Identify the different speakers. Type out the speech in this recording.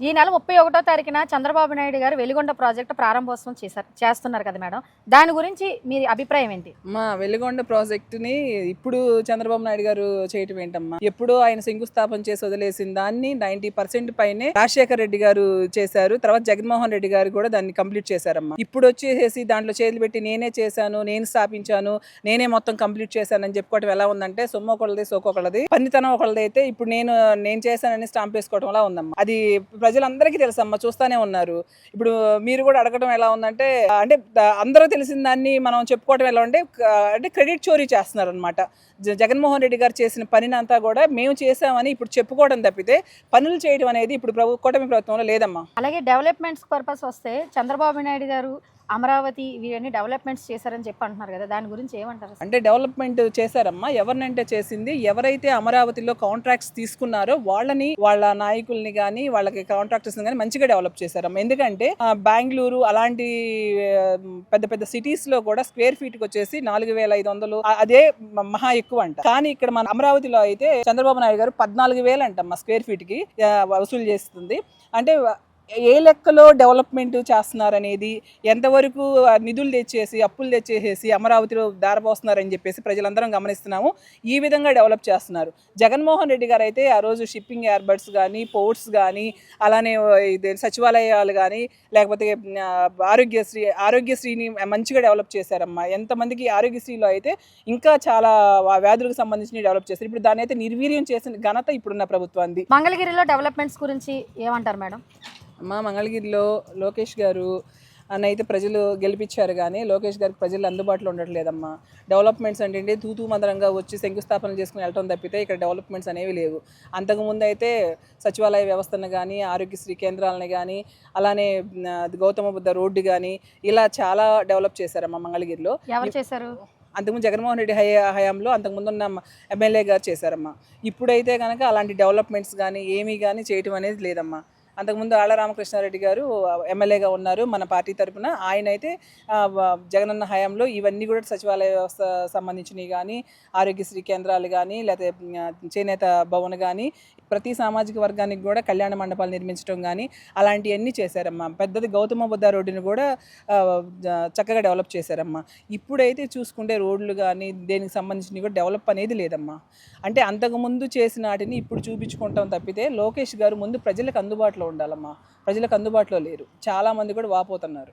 Speaker 1: ఈ నెల 31వ తారీఖున చంద్రబాబు నాయుడు గారు వెలిగొండ ప్రాజెక్టు ప్రారంభోత్సవం చేస్తున్నారు కదా మేడం. దాని గురించి మీ అభిప్రాయం ఏంటి?
Speaker 2: మా వెలిగొండ ప్రాజెక్టుని ఇప్పుడు చంద్రబాబు నాయుడు గారు చేయటం ఏంటమ్మా? ఎప్పుడో ఆయన శంకుస్థాపన చేసి వదిలేసిన దాన్ని 90% పైనే రాజశేఖర రెడ్డి గారు చేశారు. తర్వాత జగన్మోహన్ రెడ్డి గారు కూడా దాన్ని కంప్లీట్ చేశారమ్మా. ఇప్పుడు వచ్చేసి దాంట్లో చేతులు పెట్టి నేనే చేశాను, నేను స్థాపించాను, నేనే మొత్తం కంప్లీట్ చేశానని చెప్పుకోవటం ఎలా ఉందంటే సొమ్మొకళ్ళది సోకొకళ్ళది, పన్నితనం ఒకళ్ళది. అయితే ఇప్పుడు నేను చేశానని స్టాంప్ వేసుకోవటం అలా ఉందమ్మా. అది ప్రజలందరికీ తెలుసమ్మా, చూస్తానే ఉన్నారు. ఇప్పుడు మీరు కూడా అడగడం ఎలా ఉందంటే, అంటే అందరూ తెలిసిన దాన్ని మనం చెప్పుకోవడం ఎలా అంటే క్రెడిట్ చోరీ చేస్తున్నారు అనమాట. జగన్మోహన్ రెడ్డి గారు చేసిన పనిని అంతా కూడా మేము చేసామని ఇప్పుడు చెప్పుకోవడం తప్పితే పనులు చేయడం అనేది ఇప్పుడు కూటమి ప్రభుత్వంలో లేదమ్మా.
Speaker 1: అలాగే డెవలప్మెంట్స్ పర్పస్ వస్తే చంద్రబాబు నాయుడు గారు అమరావతి ఇవన్నీ డెవలప్మెంట్స్ చేశారని చెప్పి అంటున్నారు కదా, దాని గురించి ఏమంటారు?
Speaker 2: అంటే డెవలప్మెంట్ చేశారమ్మా. ఎవరినంటే చేసింది, ఎవరైతే అమరావతిలో కాంట్రాక్ట్స్ తీసుకున్నారో వాళ్ళని, వాళ్ళ నాయకుల్ని కానీ వాళ్ళకి కాంట్రాక్టర్స్ కానీ మంచిగా డెవలప్ చేశారమ్మా. ఎందుకంటే బెంగళూరు అలాంటి పెద్ద పెద్ద సిటీస్ లో కూడా స్క్వేర్ ఫీట్ కి వచ్చేసి 4,500 అదే మహా ఎక్కువ అంట. కానీ ఇక్కడ మన అమరావతిలో అయితే చంద్రబాబు నాయుడు గారు 14,000 అంటమ్మా స్క్వేర్ ఫీట్ కి వసూలు చేస్తుంది. అంటే ఏ లెక్కలో డెవలప్మెంట్ చేస్తున్నారనేది, ఎంతవరకు నిధులు తెచ్చేసి అప్పులు తెచ్చేసేసి అమరావతిలో దారపోస్తున్నారని చెప్పేసి ప్రజలందరం గమనిస్తున్నాము. ఈ విధంగా డెవలప్ చేస్తున్నారు. జగన్మోహన్ రెడ్డి గారు అయితే ఆ రోజు షిప్పింగ్ ఎయిర్బర్డ్స్ కానీ, పోర్ట్స్ కానీ, అలానే సచివాలయాలు కానీ, లేకపోతే ఆరోగ్యశ్రీని మంచిగా డెవలప్ చేశారమ్మా. ఎంతమందికి ఆరోగ్యశ్రీలో అయితే ఇంకా చాలా వ్యాధులకు సంబంధించి డెవలప్ చేశారు. ఇప్పుడు దాన్ని అయితే నిర్వీర్యం చేసిన ఘనత ఇప్పుడున్న ప్రభుత్వాన్ని.
Speaker 1: మంగళగిరిలో డెవలప్మెంట్స్ గురించి ఏమంటారు మేడం?
Speaker 2: మా మంగళగిరిలో లోకేష్ గారు అయితే ప్రజలు గెలిపించారు, కానీ లోకేష్ గారికి ప్రజలు అందుబాటులో ఉండట్లేదమ్మా. డెవలప్మెంట్స్ అంటే తూతూ మందరంగా వచ్చి శంకుస్థాపనలు చేసుకుని వెళ్ళటం తప్పితే ఇక్కడ డెవలప్మెంట్స్ అనేవి లేవు. అంతకుముందు అయితే సచివాలయ వ్యవస్థను కానీ, ఆరోగ్యశ్రీ కేంద్రాలని కానీ, అలానే గౌతమ బుద్ధ రోడ్డు కానీ, ఇలా చాలా డెవలప్ చేశారమ్మా మంగళగిరిలో.
Speaker 1: ఎవరు చేశారు?
Speaker 2: అంతకుముందు జగన్మోహన్ రెడ్డి హయాంలో అంతకుముందు ఉన్న ఎమ్మెల్యే గారు చేశారమ్మా. ఇప్పుడైతే కనుక అలాంటి డెవలప్మెంట్స్ కానీ ఏమీ కానీ చేయటం అనేది లేదమ్మా. అంతకుముందు ఆళ్ల రామకృష్ణారెడ్డి గారు ఎమ్మెల్యేగా ఉన్నారు మన పార్టీ తరఫున. ఆయన అయితే జగనన్న హయాంలో ఇవన్నీ కూడా సచివాలయ వ్యవస్థ సంబంధించినవి కానీ, ఆరోగ్యశ్రీ కేంద్రాలు కానీ, లేకపోతే చేనేత భవన్ కానీ, ప్రతి సామాజిక వర్గానికి కూడా కళ్యాణ మండపాలు నిర్మించడం కానీ అలాంటివన్నీ చేశారమ్మా. పెద్దది గౌతమ బుద్ధ రోడ్డుని కూడా చక్కగా డెవలప్ చేశారమ్మా. ఇప్పుడైతే చూసుకుంటే రోడ్లు కానీ దేనికి సంబంధించినవి కూడా డెవలప్ అనేది లేదమ్మా. అంటే అంతకుముందు చేసిన వాటిని ఇప్పుడు చూపించుకుంటాం తప్పితే లోకేష్ గారు ముందు ప్రజలకు అందుబాటులో ఉండాలమ్మా. ప్రజలకు అందుబాటులో లేరు. చాలామంది కూడా వాపోతున్నారు.